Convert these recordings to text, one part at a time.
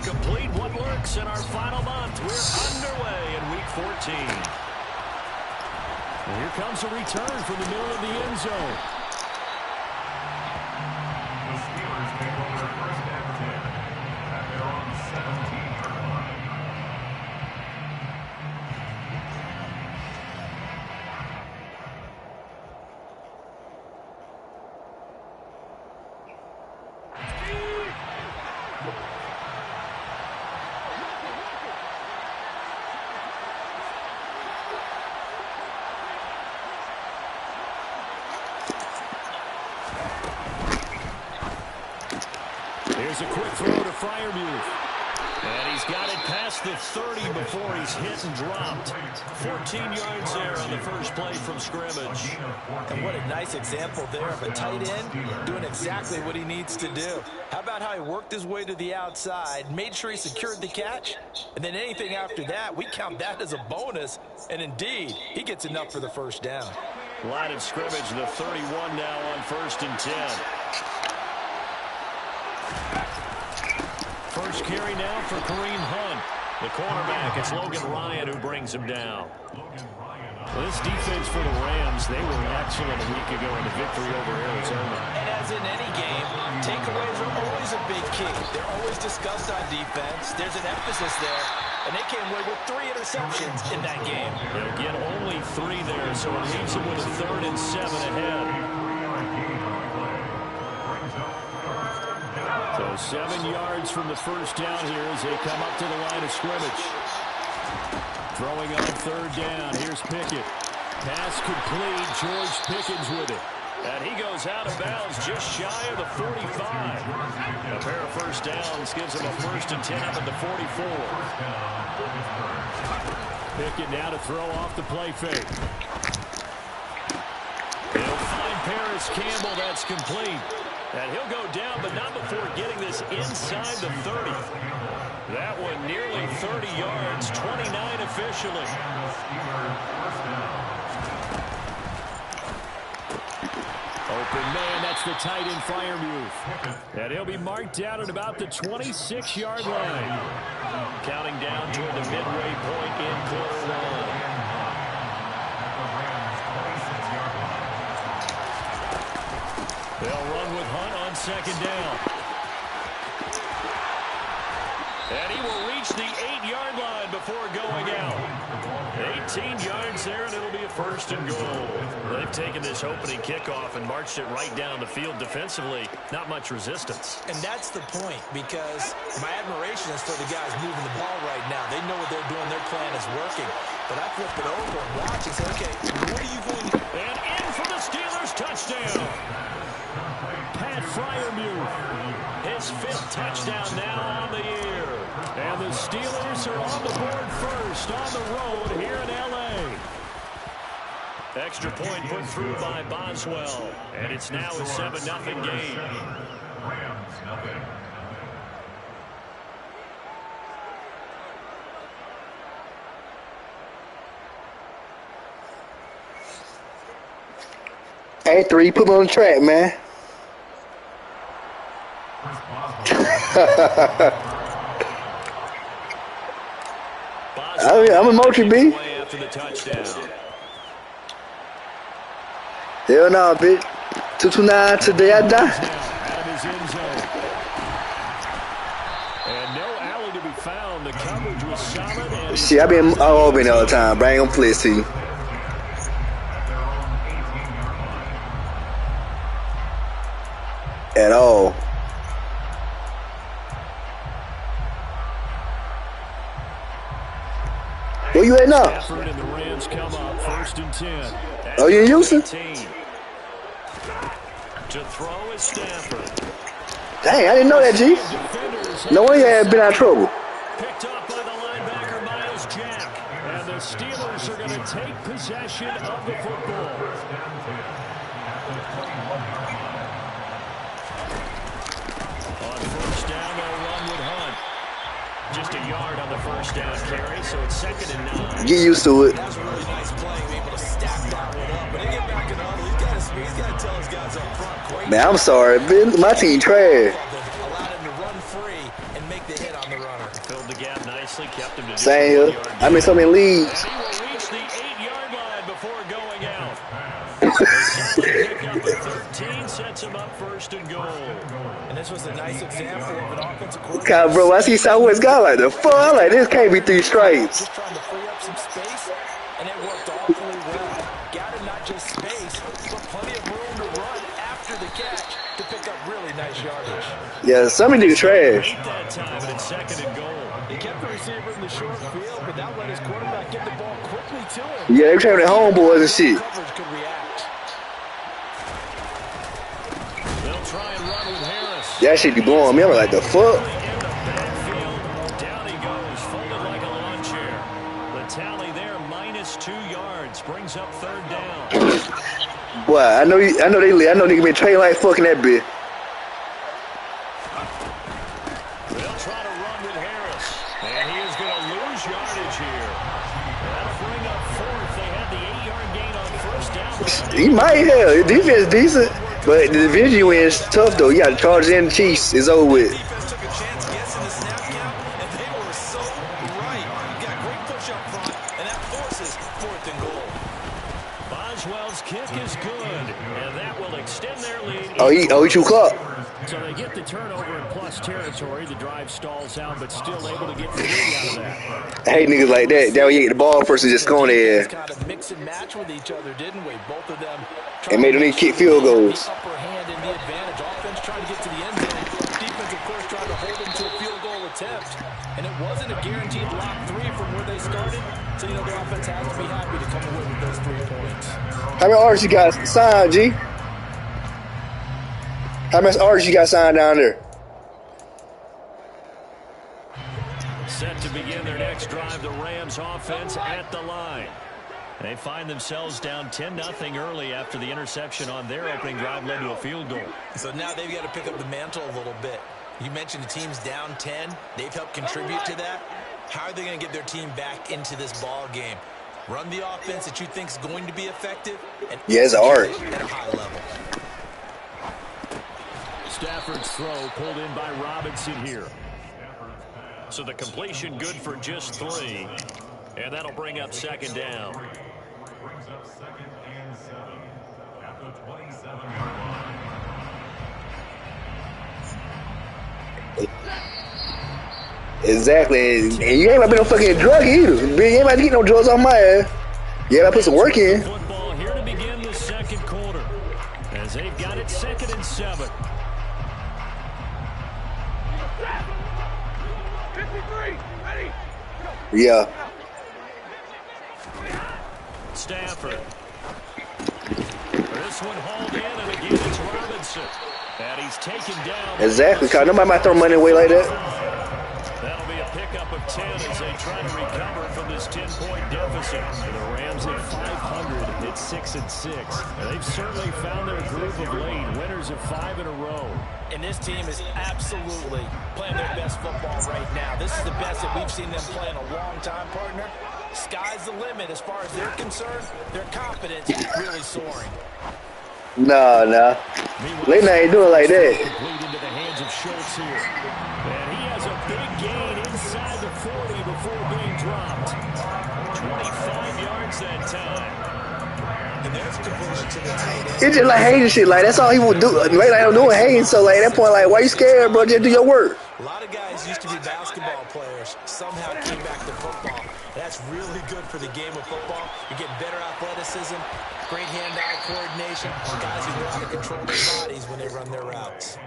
complete what lurks in our final month. We're underway in Week 14. And here comes a return from the middle of the end zone. The Steelers take over first and 10 at their own 17-yard line. Here's a quick throw to Freiermuth. And he's got it past the 30 before he's hit and dropped. 14 yards there on the first play from scrimmage. And what a nice example there of a tight end doing exactly what he needs to do. How about how he worked his way to the outside, made sure he secured the catch, and then anything after that, we count that as a bonus. And indeed, he gets enough for the first down. Line of scrimmage, the 31 now on 1st and 10. First carry now for Kareem Hunt. The cornerback, it's Logan Ryan who brings him down. Well, this defense for the Rams, they were excellent a week ago in the victory over Arizona. And as in any game, takeaways are always a big key. They're always discussed on defense. There's an emphasis there. And they came away with 3 interceptions in that game. They'll get only 3 there, so it leaves them with a 3rd and 7 ahead. So 7 yards from the first down here as they come up to the line of scrimmage. Throwing on 3rd down. Here's Pickett. Pass complete. George Pickens with it. And he goes out of bounds just shy of the 45. A pair of first downs gives him a 1st and 10 up at the 44. Pickett now to throw off the play fake. He'll find Paris Campbell. That's complete. And he'll go down, but not before getting this inside the 30. That one nearly 30 yards, 29 officially. Open man, that's the tight end Freiermuth. And he'll be marked down at about the 26-yard line. Counting down toward the midway point in quarter 1. They'll run with Hunt on 2nd down. And he will reach the 8-yard line before going out. 18 yards there, and it'll be a 1st and goal. They've taken this opening kickoff and marched it right down the field defensively. Not much resistance. And that's the point, because my admiration is for the guys moving the ball right now. They know what they're doing. Their plan is working. But I flip it over and watch and say, okay, what are you going to do? And in for the Steelers touchdown. Pat Freiermuth, his 5th touchdown now on the year. And the Steelers are on the board first on the road here in L.A. Extra point put through by Boswell. And it's now a 7-0 game. Rams, nothing. Hey, 3, put me on the track, man. I'm a motion, B. After the touchdown. Hell no, bitch. 229 today I die. Out of his end zone. And no alley to be found. The coverage was solid. And Shit, I been all over all the time, but I ain't gonna play it to you. At all. Where you at now? Stafford and the Rams come up 1st and 10. Oh, you in Houston? To throw is Stafford. Dang, I didn't know that, G. No wonder you had been out of trouble. Picked up by the linebacker Miles Jack. And the Steelers are going to take possession of the football. On 1st down, they'll run with Hunt. Just a yard on the 1st down carry, so it's 2nd and 9. Get used to it. That was a really nice play, able to stack that one up. But they get back in the huddle. He's got to tell his guys up front. Great. Man, I'm sorry. My team trash. Allowed him to run free and make the hit on the runner. Filled the gap nicely, kept him to just Same here. I'm in so many leagues. And he will reach the 8-yard line before going out. A solid pickup of 13 sets him up first and goal. And this was a nice example of an offensive coordinator. God, bro, I see Southwest guy like the fuck. I'm like, this can't be 3 straights. Just trying to free up some space, and it worked awfully well. Got him not just space, but plenty of room to run after the catch to pick up really nice yardage. Yeah, some of you trash. That time, and it's second and goal. He kept the receiver in the short field, but that let his quarterback get the ball quickly to him. Yeah, they were training their homeboys and shit. Coverage could react. They'll try and run with Harris. That shit be blowing me. I'm like, the fuck? In the backfield, down he goes, folded like a lawn chair. The tally there, -2 yards, brings up third down. Boy, I know they been training like fucking that bitch. They'll try to run with Harris, and he is going to lose yardage here. That'll bring up fourth. They had the 8-yard gain on first down. He might have. His defense is decent, but the division win is tough though. You got the Chargers and the Chiefs. It's over with. Defense took a chance guessing the snap count, and they were so right. You got great push up front, and that forces fourth and goal. Boswell's kick is good, and that will extend their lead. Oh, he too clock. So they get the turnover in plus territory. The drive stalls out, but still able to get 3 out of that. I hate niggas like that. That way you get the ball first and just go in there. Kind of mix and match with each other, didn't we? Both of them. And made them need to kick field goals. The upper hand and the advantage. Offense trying to get to the end zone. Defense, of course, trying to hold them to a field goal attempt. And it wasn't a guaranteed lock 3 from where they started. So, you know, the offense has to be happy to come away with those 3 points. How many artists you got signed, G? How much artists you got signed down there? Set to begin their next drive, the Rams offense at the line. They find themselves down 10-0 early after the interception on their opening drive led to a field goal. So now they've got to pick up the mantle a little bit. You mentioned the team's down 10. They've helped contribute to that. How are they going to get their team back into this ball game? Run the offense that you think is going to be effective. And Yeah, it's an art. at a high level. Stafford's throw pulled in by Robinson here. So the completion good for just 3. And that'll bring up second down. Brings up 2nd and 7 at the 27-yard line. Exactly. And you ain't about to be no fucking drug either. You ain't about to get no drugs on my ass. You ain't about to put some work in. Football here to begin the second quarter. As they've got it 2nd and 7. 53, ready, Yeah. Stafford. This one hauled in, and again it's Robinson. And he's taken down. Exactly, cause nobody might throw money away like that. That'll be a pickup of 10 as they try to recover from this 10-point deficit. The Rams at 500 at 6-6. And they've certainly found their groove of late. Winners of 5 in a row. And this team is absolutely playing their best football right now. This is the best that we've seen them play in a long time, partner. Sky's the limit as far as they're concerned. Their confidence is really soaring. Nah. Late night ain't doing like that. Complete into the hands of Schultz here. And he has a big gain inside the 40 before being dropped. 25 yards that time. And there's a completion to the tight end. It's just like hating shit. Like, that's all he would do. Late night I'm doing hating. So, like, at that point, like, why you scared, bro? Just do your work. A lot of guys used to be basketball players, somehow came back to football. That's really good for the game of football. You get better athleticism, great hand-eye coordination, guys who know how to control their bodies when they run their routes.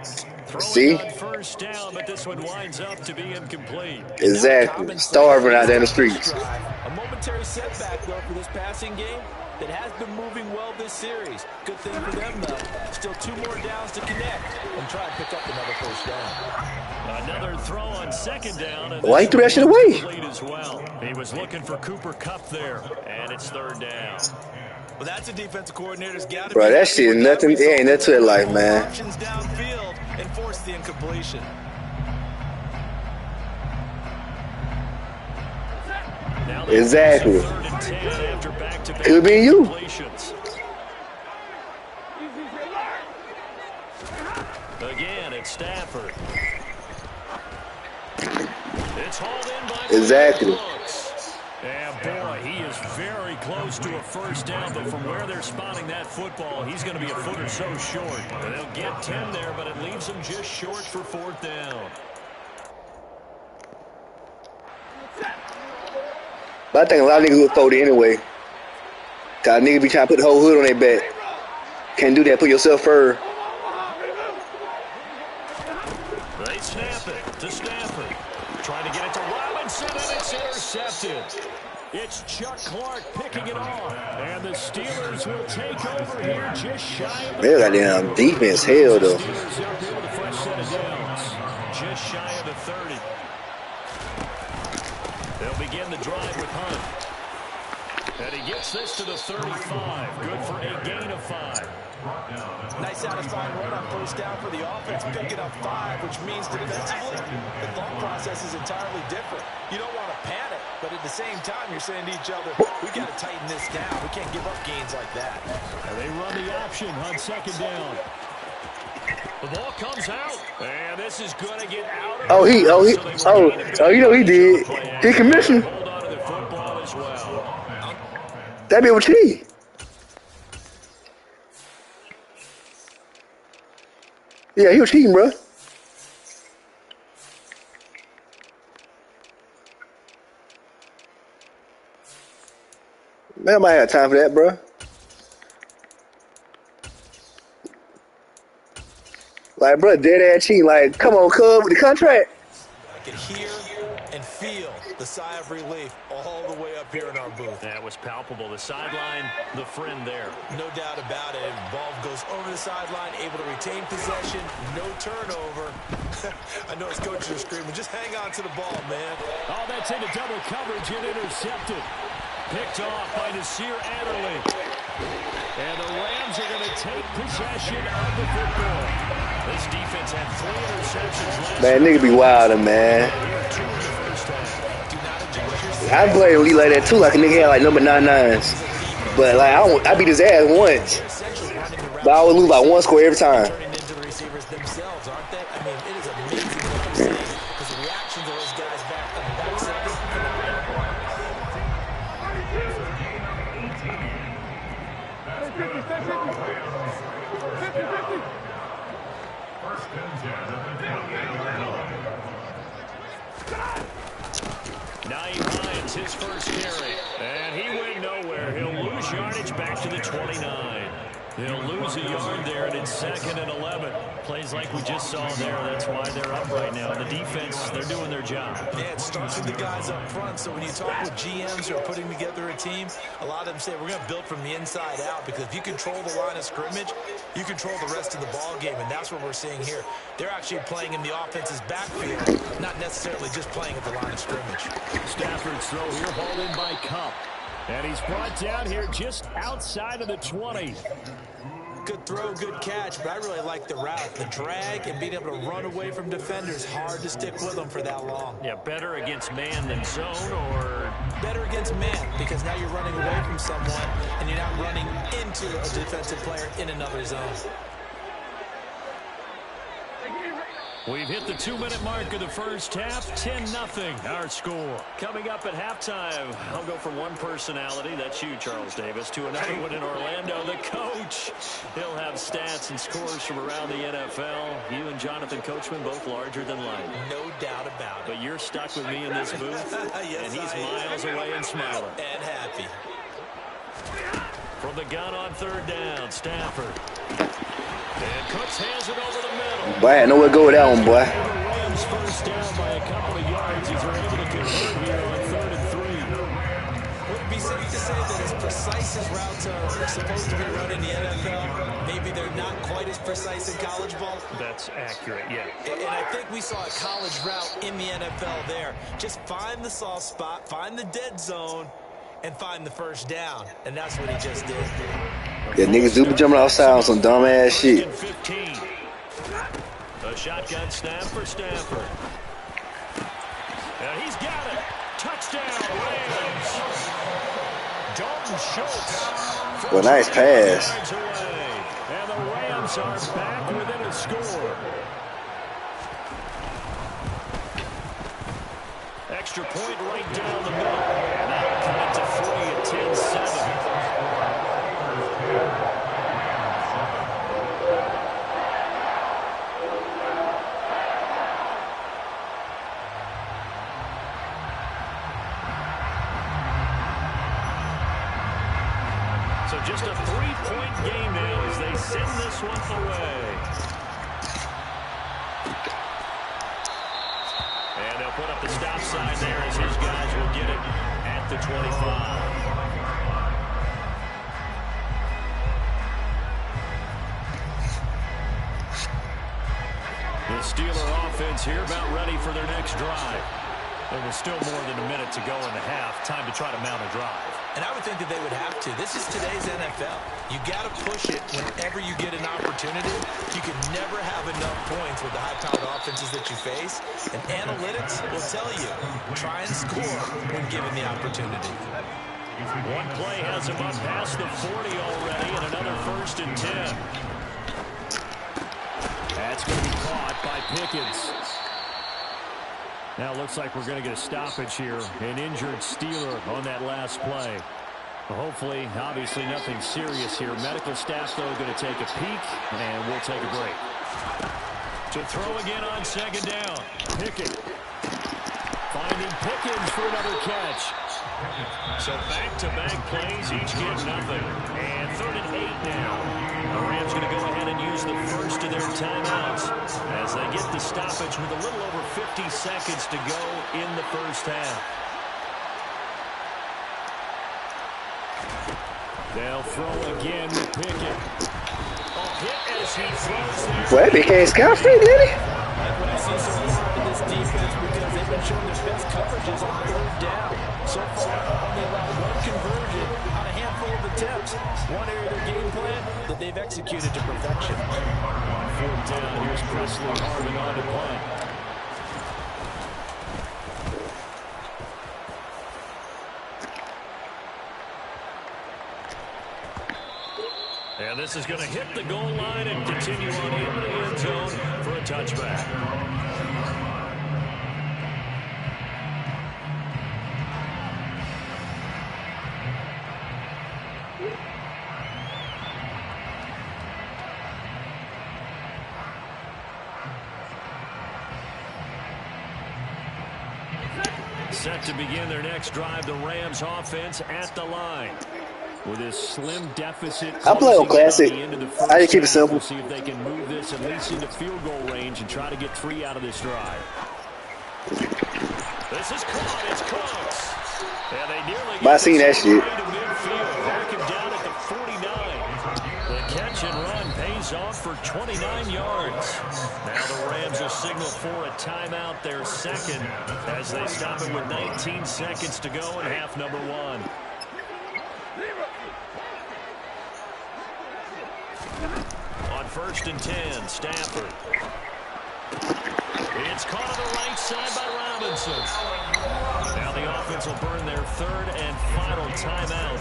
See? On first down, but this one winds up to be incomplete. Exactly. Starving out there in the streets. A momentary setback, though, for this passing game that has been moving well this series. Good thing for them, though. Still 2 more downs to connect and try to pick up another first down. Another throw on second down. And Why he threw that shit away? As well. He was looking for Cooper Kupp there, and it's third down. Well, that's a defensive coordinator's got to Bro, that shit is nothing. It ain't nothing to it life, man. Options downfield and force the incompletion. Exactly. Could be you. Again, it's Stafford. It's hauled in by Exactly. Brooks. And boy, he is very close to a first down, but from where they're spotting that football, he's going to be a foot or so short. They'll get 10 there, but it leaves them just short for fourth down. But I think a lot of niggas would fold it anyway. Cause niggas be trying to put the whole hood on their back. Can't do that. Put yourself first. They snap it to Stafford. Trying to get it to Robinson, and it's intercepted. It's Chuck Clark picking it off. And the Steelers will take over here just shy of the... Man, goddamn defense hell, though. Steelers up here with a fresh set of downs. Just shy of the 30. They'll begin the drive with Hunt. And he gets this to the 35. Good for a gain of 5. Nice satisfying run on first down for the offense, picking up 5, which means defensively, the thought process is entirely different. You don't want to panic, but at the same time, you're saying to each other, we got to tighten this down. We can't give up gains like that. And they run the option on second down. The ball comes out, and this is going to get out of you know he did. He commissioned. Hold on to the football as well. That be what cheating. Yeah, he was cheating, bro. Man, I might have time for that, bro. Like, bro, dead ass cheating. Like, come on, cub, with the contract. I can hear and feel the sigh of relief all the way up here in our booth. That was palpable. The sideline, the friend there. No doubt about it. Ball goes over the sideline, able to retain possession, no turnover. I know his coaches are screaming, just hang on to the ball, man. Oh, that's into double coverage and intercepted. Picked off by Nasir Adderley. And the Rams are going to take possession of the football. This defense had 3 interceptions last Man, nigga be wildin', man. I play a lead like that too, like a nigga had like number 99s. But like I beat his ass once. But I would lose by 1 score every time. Turning into the receivers themselves, aren't they? I mean, it is amazing what I'm seeing because the reactions of those guys back on the backside. First and 10 at the 28-yard line. Naeem Hines, his first carry. And he went nowhere. He'll lose yardage back to the 29. They'll lose a yard there, and it's 2nd and 11. Plays like we just saw there. That's why they're up right now. The defense, they're doing their job. Yeah, it starts with the guys up front. So when you talk with GMs who are putting together a team, a lot of them say we're going to build from the inside out because if you control the line of scrimmage, you control the rest of the ball game, and that's what we're seeing here. They're actually playing in the offense's backfield, not necessarily just playing at the line of scrimmage. Stafford's throw here, hauled in by Cup. And he's brought down here just outside of the 20. Good throw, good catch, but I really like the route. The drag and being able to run away from defenders, hard to stick with them for that long. Yeah, better against man than zone, or... Better against man, because now you're running away from someone and you're not running into a defensive player in another zone. We've hit the 2-minute mark of the first half. 10-0 our score. Coming up at halftime, I'll go from one personality, that's you, Charles Davis, to another one in Orlando, the coach. He'll have stats and scores from around the NFL. You and Jonathan Coachman both larger than life. No doubt about it. But you're stuck with me in this booth, Yes, and he's miles away and smiling. And happy. From the gun on 3rd down, Stafford. And Cooks hands it over the middle. Boy, I had nowhere to go with that one, boy. Rams first down by a couple of yards as they're able to convert here on 3rd and 3. Would it be safe to say that as precise as routes are supposed to be run in the NFL, maybe they're not quite as precise in college ball? That's accurate, yeah. And I think we saw a college route in the NFL there. Just find the soft spot, find the dead zone, and find the first down. And that's what he just did. Yeah, niggas do be jumping outside on some dumb ass shit. 15. A shotgun snap for Stafford. And he's got it. Touchdown, Rams. Dalton Schultz. Well, nice pass. And the Rams are back within a score. extra point right down the middle. And that'll cut it to 3 at 10-7. So just a 3-point game now as they send this one away. And they'll put up the stop sign there as his guys will get it at the 25. The Steeler offense here about ready for their next drive. There was still more than a minute to go in the half. Time to try to mount a drive. And I would think that they would have to. This is today's NFL. You got to push it whenever you get an opportunity. You can never have enough points with the high-powered offenses that you face. And analytics will tell you, try and score when given the opportunity. One play has him up past the 40 already, and another 1st and 10. That's going to be caught by Pickens. Now it looks like we're going to get a stoppage here. An injured Steeler on that last play. Hopefully, obviously nothing serious here. Medical staff, though, going to take a peek, and we'll take a break. To throw again on 2nd down. Pickett. Finding Pickens for another catch. So back-to-back plays, each get nothing. And 3rd and 8 now. The Rams going to go ahead and use the first of their timeouts as they get the stoppage with a little over 50 seconds to go in the first half. They'll throw again with Pickett. Hit as he throws there. Well, that became scot-free, did he? Like what I see so far in this defense, because they've been showing their best coverages on 3rd down. So far, only allowed 1 conversion on a handful of attempts. One area of their game plan that they've executed to perfection. 4th down, here's Presley Harvin on to play. And this is going to hit the goal line and continue on into the end zone for a touchback. Set to begin their next drive, the Rams offense at the line. With this slim deficit, I play on classic. I just keep it simple. We'll see if they can move this at least into field goal range and try to get 3 out of this drive. This is caught. It's Cooks. And they nearly get I seen that shit. Back him down at the 49. The catch and run pays off for 29 yards. Now the Rams will signal for a timeout, their second, as they stop it with 19 seconds to go in half number 1. On 1st and 10, Stafford. It's caught on the right side by Robinson. Now the offense will burn their 3rd and final timeout.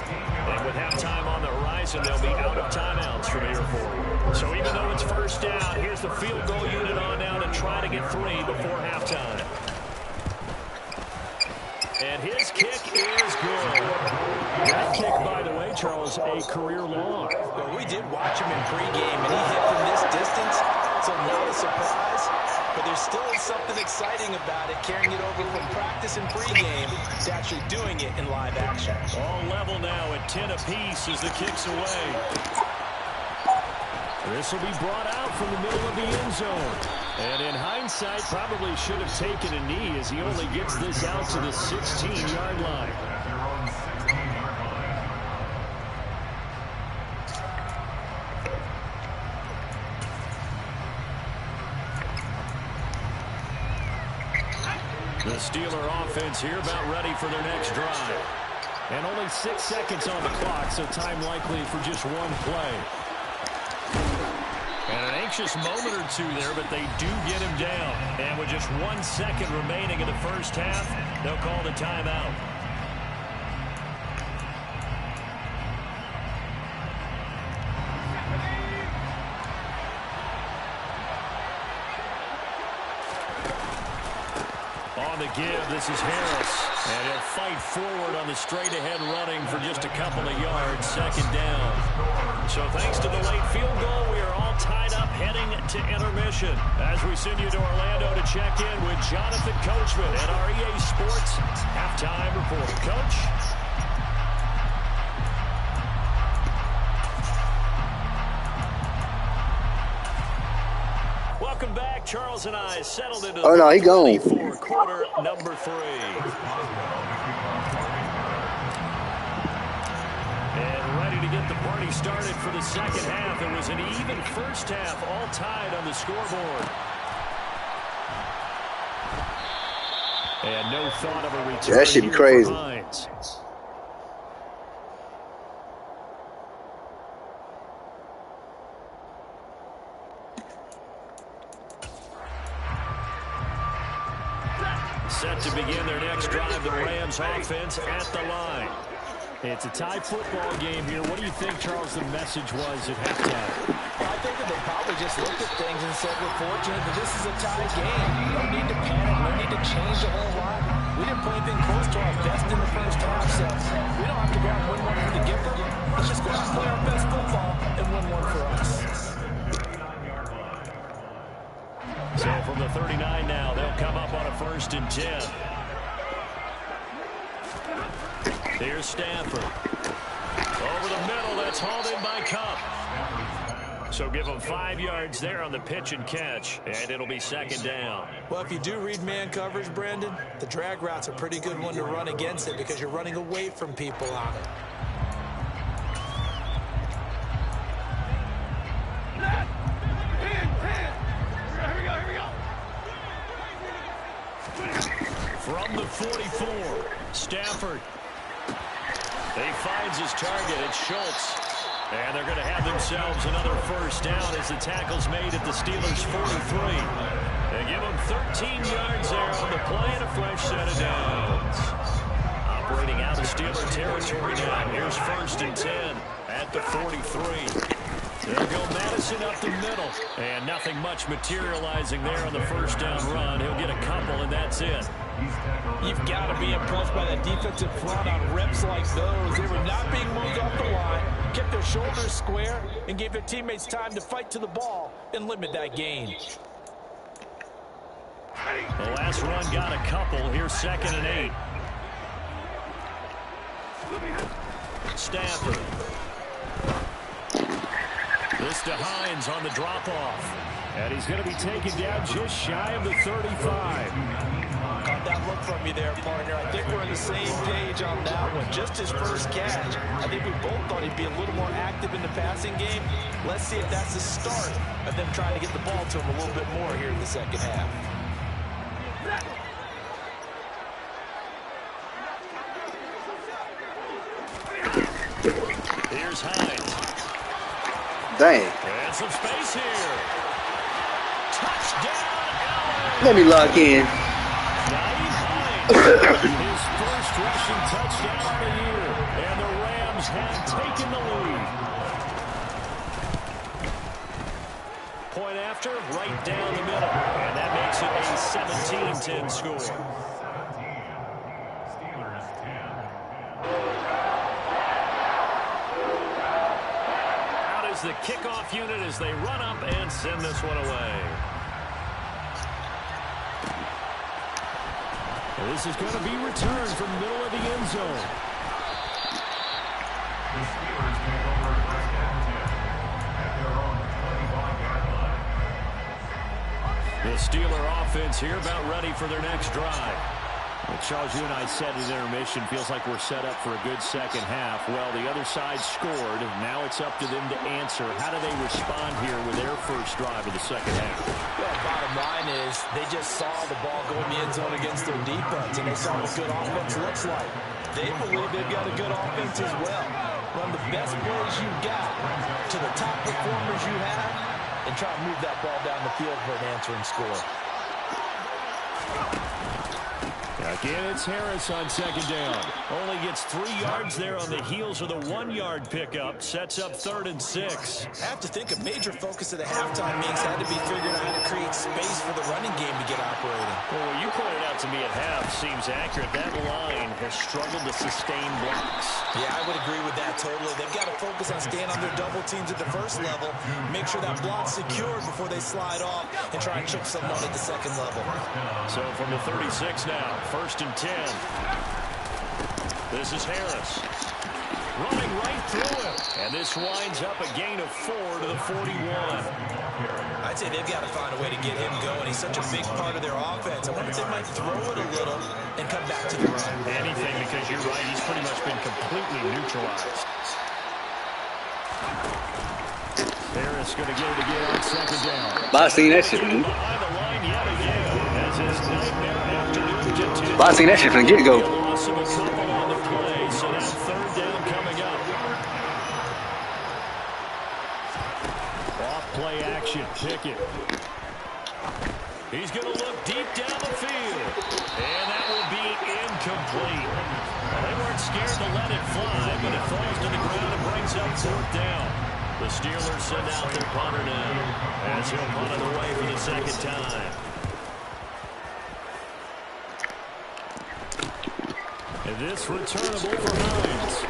And with halftime on the horizon, they'll be out of timeouts from here forward. So even though it's 1st down, here's the field goal unit on now to try to get 3 before halftime. And his kick is good. That kick, by the way, Charles, a career long. Well, we did watch him in pregame, and he hit from this distance, so not a surprise. But there still is something exciting about it, carrying it over from practice and pregame to actually doing it in live action. All level now at 10 apiece as the kick's away. This will be brought out from the middle of the end zone. And in hindsight, probably should have taken a knee as he only gets this out to the 16-yard line. The Steeler offense here about ready for their next drive. And only 6 seconds on the clock, so time likely for just 1 play. And an anxious moment or 2 there, but they do get him down. And with just 1 second remaining in the first half, they'll call the timeout. On on the give. This is Harris. And he'll fight forward on the straight-ahead running for just a couple of yards. Second down. So thanks to the late field goal, we are all tied up heading to intermission. As we send you to Orlando to check in with Jonathan Coachman at our EA Sports halftime report. Coach? Welcome back. Charles and I settled into he gone. for quarter number 3. And ready to get the party started for the second half. It was an even first half, all tied on the scoreboard. And no thought of a return. That should be crazy. Set to begin their next drive, the Rams offense at the line. It's a tie football game here. What do you think, Charles, the message was at halftime? Well, I think that they probably just looked at things and said, we're fortunate that this is a tie game. No need to panic. No need to change a whole lot. We didn't play anything close to our best in the first half, so we don't have to go out and win one for the giver. Let's just go out and play our best football and win one for us. So from the 39 now, they'll come up on a 1st and 10. Here's Stanford. Over the middle, that's hauled in by Cup. So give them 5 yards there on the pitch and catch, and it'll be second down. Well, if you do read man coverage, Brandon, the drag route's a pretty good one to run against it because you're running away from people on it. From the 44, Stafford. He finds his target. It's Schultz. And they're going to have themselves another first down as the tackle's made at the Steelers' 43. They give them 13 yards there on the play and a fresh set of downs. Operating out of Steeler territory now. Here's 1st and 10 at the 43. They'll go Madison up the middle. And nothing much materializing there on the first down run. He'll get a couple, and that's it. You've got to be impressed by that defensive front on reps like those. They were not being moved off the line, kept their shoulders square, and gave their teammates time to fight to the ball and limit that gain. The last run got a couple. Here's 2nd and 8. Stafford. This to Hines on the drop-off. And he's going to be taken down just shy of the 35. Got that look from you there, partner. I think we're on the same page on that one. Just his first catch. I think we both thought he'd be a little more active in the passing game. Let's see if that's the start of them trying to get the ball to him a little bit more here in the second half. Here's Hines. Dang. And some space here. Touchdown, Allen. Let me lock in. His first rushing touchdown of the year. And the Rams have taken the lead. Point after, right down the middle. And that makes it a 17-10 score. The kickoff unit as they run up and send this one away. And this is going to be returned from the middle of the end zone. The Steelers take over 1st and 10 at their own 25-yard line. The Steeler offense here about ready for their next drive. Well, Charles, you and I said in intermission, feels like we're set up for a good second half. Well, the other side scored. Now it's up to them to answer. How do they respond here with their first drive of the second half? Well, bottom line is they just saw the ball go in the end zone against their defense, and they saw what good offense looks like. They believe they've got a good offense as well. Run the best plays you've got to the top performers you have, and try to move that ball down the field for an answering score. Again, it's Harris on second down. Only gets 3 yards there on the heels of the 1-yard pickup. Sets up 3rd and 6. I have to think a major focus of the halftime meetings had to be figuring out how to create space for the running game to get operating. Well, you pointed out That, to me, at half seems accurate. That line has struggled to sustain blocks. Yeah, I would agree with that totally. They've got to focus on staying on their double teams at the first level, make sure that block's secured before they slide off and try and chip someone at the second level. So from the 36 now, 1st and 10. This is Harris. Running right through it. And this winds up a gain of 4 to the 41. I'd say they've got to find a way to get him going. He's such a big part of their offense. I wonder if they might throw it a little and come back to the run. Anything, because you're right. He's pretty much been completely neutralized. Harris going to get it again on 2nd down. I seen that shit. Behind the line yet again. As his nightmare afternoon continues. I seen that shit from the get-go. Loss of a couple on the play, so now 3rd down coming up. Off play action, Pickett. He's going to look deep down the field. And that will be incomplete. They weren't scared to let it fly, but it falls to the ground and brings up 4th down. The Steelers send out their punter now, as he'll punt it away for the 2nd time. And this returnable for Hines.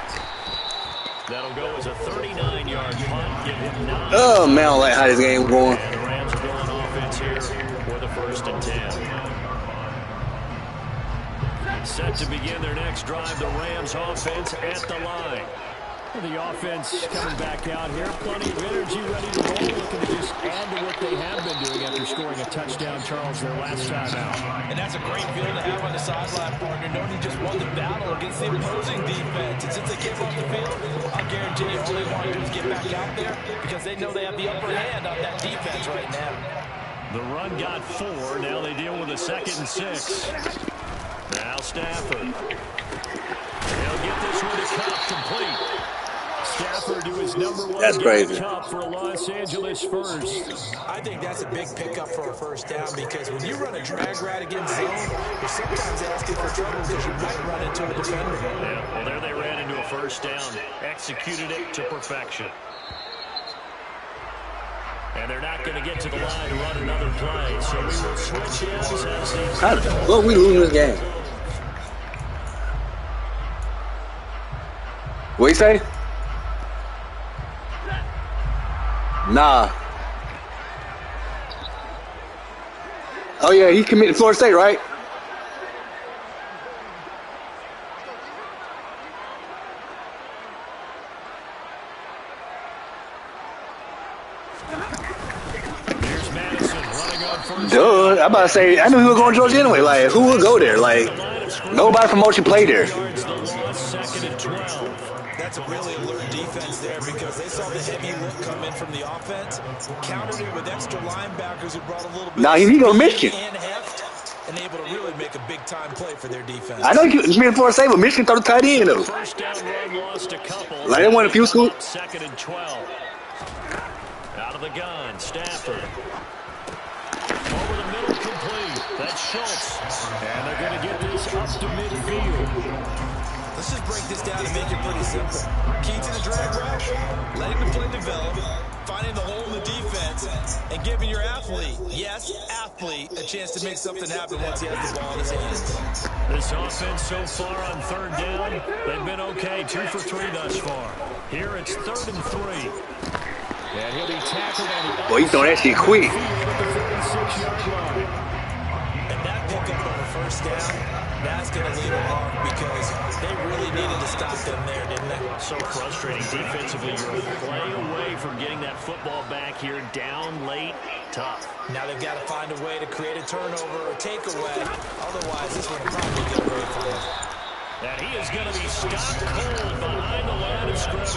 That'll go as a 39-yard punt. Give him 9. Oh, man, I don't like how this game going. And the Rams are going offense here for the 1st and 10. Set to begin their next drive, the Rams offense at the line. The offense coming back out here. Plenty of energy, ready to roll. Looking to just add to what they have been doing after scoring a touchdown, Charles, their last time out. And that's a great feeling to have on the sideline, partner, knowing you just won the battle against the opposing defense. And since they came off the field, I'll guarantee you all they want to do is get back out there because they know they have the upper hand on that defense right now. The run got 4. Now they deal with a 2nd and 6. Now Stafford. They'll get this one to Cup complete. Stafford to his number 1 That's crazy. Cup for Los Angeles first. I think that's a big pickup for a 1st down because when you run a drag route against zone, you're sometimes asking for trouble because you might run into a defender. Yeah, well, there they ran into a 1st down. Executed it to perfection. And they're not going to get to the line to run another play. So we will switch ends as these... How the fuck we losing this game? What you say? Nah. Oh, yeah, he committed Florida State, right? Here's Madison running on 1st. Duh. I'm about to say, I knew he was going to Georgia anyway. Like, who would go there? Like, nobody from Motion played there. Yards the loss, 2nd and 12. That's a really alert defense there because they saw the heavy look come in from the offense, countered it with extra linebackers who brought a little bit Nah, he go to Michigan. and heft, and able to really make a big-time play for their defense. I know he committed Florida State, but Michigan throw the tight end, though. 1st down run, lost a couple. Like, they won a few schools. 2nd and 12. Out of the gun, Stafford. Over the middle, complete. That's Schultz. And they're going to get this up to midfield. Let's just break this down and make it pretty simple. Key to the drag route, letting the play develop, finding the hole in the defense, and giving your athlete, yes, athlete, a chance to make something happen once he has the ball in his hands. This offense so far on 3rd down, they've been okay. 2 for 3 thus far. Here it's 3rd and 3. And he'll be tackled on the Boy, you throwing that shit quick. at the 46-yard line. And that pickup on the 1st down, that's going to leave them off because they really needed to stop them there, didn't they? So frustrating defensively. You're a play away from getting that football back here down late. Tough. Now they've got to find a way to create a turnover or takeaway. Otherwise, this one will probably get away from them. And he is going to be stopped cold behind the line of scrimmage.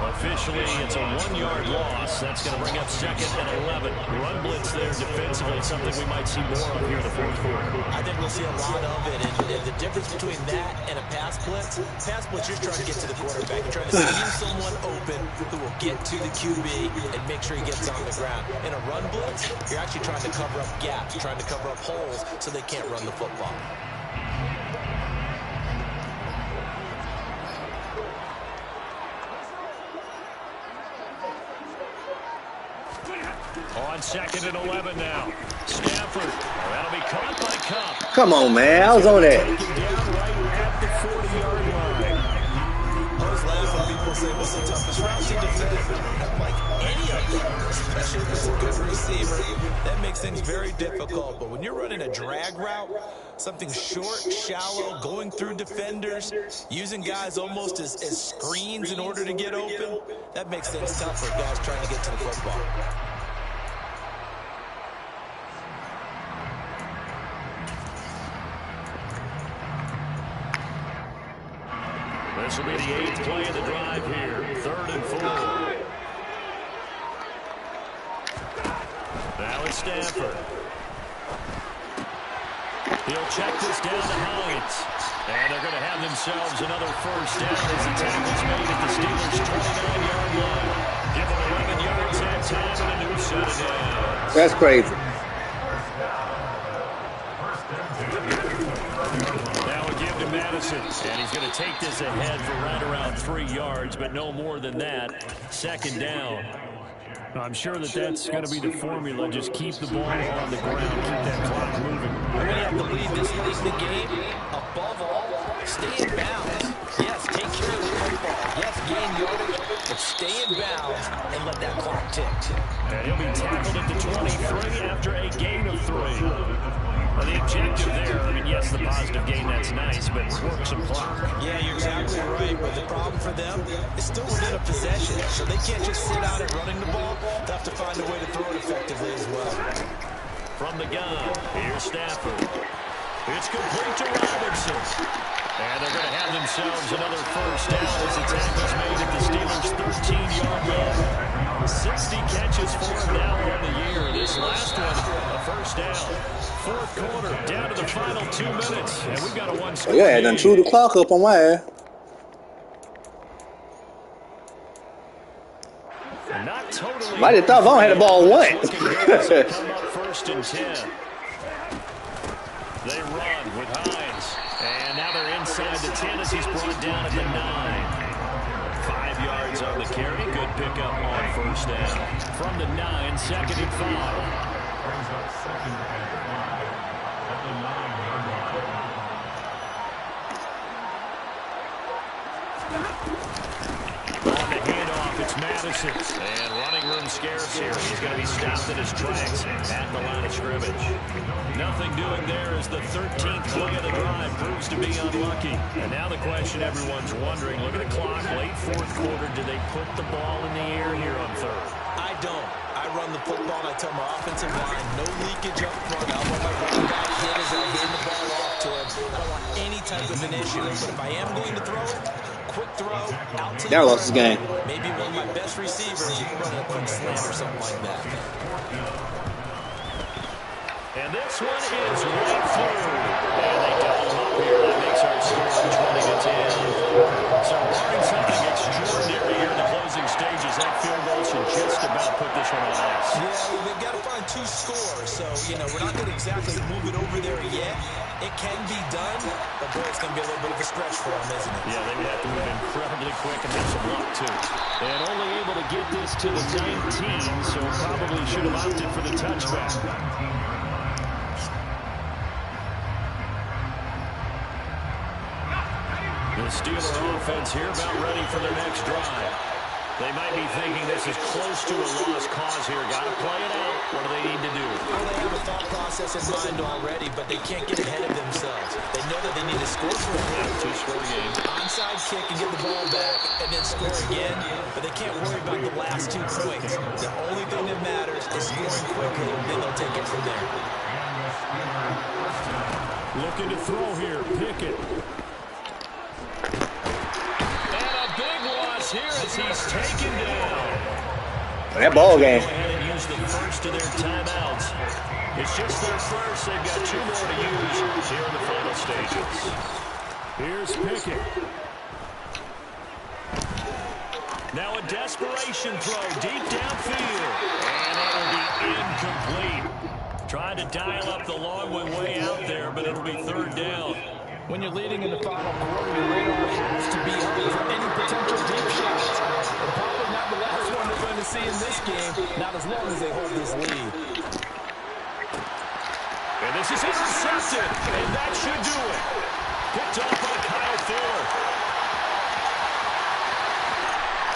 Officially, it's a 1-yard loss. That's going to bring up 2nd and 11. Run blitz there defensively. It's something we might see more of here in the 4th quarter. I think we'll see a lot of it. And the difference between that and a pass blitz, you're trying to get to the quarterback. You're trying to scheme someone open who will get to the QB and make sure he gets on the ground. In a run blitz, you're actually trying to cover up gaps, trying to cover up holes so they can't run the football. On On 2nd and 11 now. Stafford. Oh, that'll be caught by Cup. Come on, man. I was on that. Taken down right at the 40-yard line. I always laugh when people say, what's the toughest route to defend? I'm like, any of them, especially if it's a good receiver, that makes things very difficult. But when you're running a drag route, something short, shallow, going through defenders, using guys almost as screens in order to get open, that makes things tough for guys trying to get to the football. This will be the 8th play of the drive here. 3rd and 4. Now it's Stafford. He'll check this down to Hines. And they're going to have themselves another first down as the tackle's made at the Steelers' 29-yard line. Give them 11 yards that time and a new set of downs. That's crazy. Madison, and he's going to take this ahead for right around 3 yards, but no more than that. 2nd down. I'm sure that that's going to be the formula. Just keep the ball on the ground, keep that clock moving. When you have to lead this late in the game, above all, stay in bounds. Yes, take care of the football. Yes, gain yardage, but stay in bounds and let that clock tick. And he'll be tackled at the 23 after a gain of 3. Well, the objective there, I mean, yes, the positive gain, that's nice, but work some clock. Yeah, you're exactly right, but the problem for them is still within a possession, so they can't just sit out at running the ball. They have to find a way to throw it effectively as well. From the gun, here's Stafford. It's complete to Robinson. And they're going to have themselves another first down as the tackle's made at the Steelers' 13-yard line. 60 catches for him now on the year. This last one, a first down. 4th quarter, down to the final 2 minutes. And we've got a one-score Yeah, done chewed the clock up on my ass. Not totally. Might have thought Vaughn had the ball once. Come up 1st and 10. They run with Hines. And now they're inside the 10 as he's brought down at the 9. 5 yards on the carry. Good pickup on first down. From the 9, 2nd and 5. Brings up 2nd and 5 at the 9-yard line. On the handoff, it's Madison. And running room scarce here. He's going to be stopped in his tracks at the line of scrimmage. Nothing doing there as the 13th play of the drive proves to be unlucky. And now the question everyone's wondering, look at the clock, late 4th quarter, do they put the ball in the air here on 3rd? I don't. I run the football and I tell my offensive line, no leakage up front. I want my running back hit as I hand the ball off to him. I don't want any type of an issue. But if I am going to throw it, quick throw, out to Now lost his game. maybe one of my best receivers, you can run a quick slant or something like that. And this one is right through. And they double him up here. That makes our score 20-10. So barring something extraordinary here in the closing stages, that field goal should just about put this one on ice. Yeah, well, they've got to find 2 scores. So, you know, we're not going to exactly move it over there yet. It can be done, but boy, it's going to be a little bit of a stretch for them, isn't it? Yeah, they would have to move incredibly quick and have some luck, too. And only able to get this to the 19, so probably should have opted for the touchback. The Steeler offense here about ready for their next drive. They might be thinking this is close to a lost cause here. Got to play it out. What do they need to do? Well, they have a thought process in mind already, but they can't get ahead of themselves. They know that they need to score for a goal. 2-score game. Onside kick and get the ball back and then score again, but they can't worry about the last 2 points. The only thing that matters is scoring quickly, then they'll take it from there. Looking to throw here. Pickett. Here as he's taken down. That ball game. Go ahead and use the first of their timeouts. It's just their first. They've got 2 more to use here in the final stages. Here's Pickett. Now a desperation throw deep downfield. And it'll be incomplete. Trying to dial up the long way out there, but it'll be 3rd down. When you're leading in the final quarter, your radar has to be up for any potential deep shots. And probably not the last one they're going to see in this game, not as long as they hold this lead. And this is intercepted, and that should do it. Picked off by Kyle Fuller.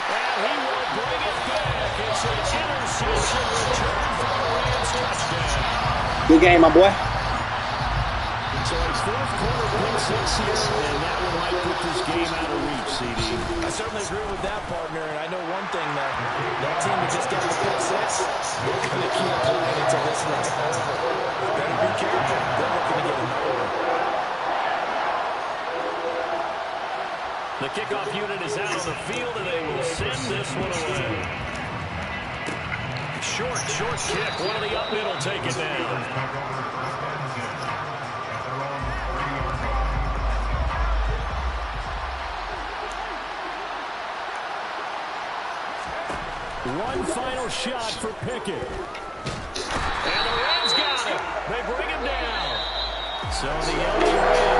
And he will bring it back. It's an interception return for the Rams touchdown. Good game, my boy. So his fourth quarter pick six here, and that one might put this game out of reach, CD. I certainly agree with that, partner. And I know one thing, that team that just got the pick six, they're going to keep playing until this one's over. Better be careful. They're looking to get another one. The kickoff unit is out on the field, and they will send this one away. Short kick. One of the up middle take it down. One final shot for Pickett. And the Rams got him. They bring him down. So the LA Rams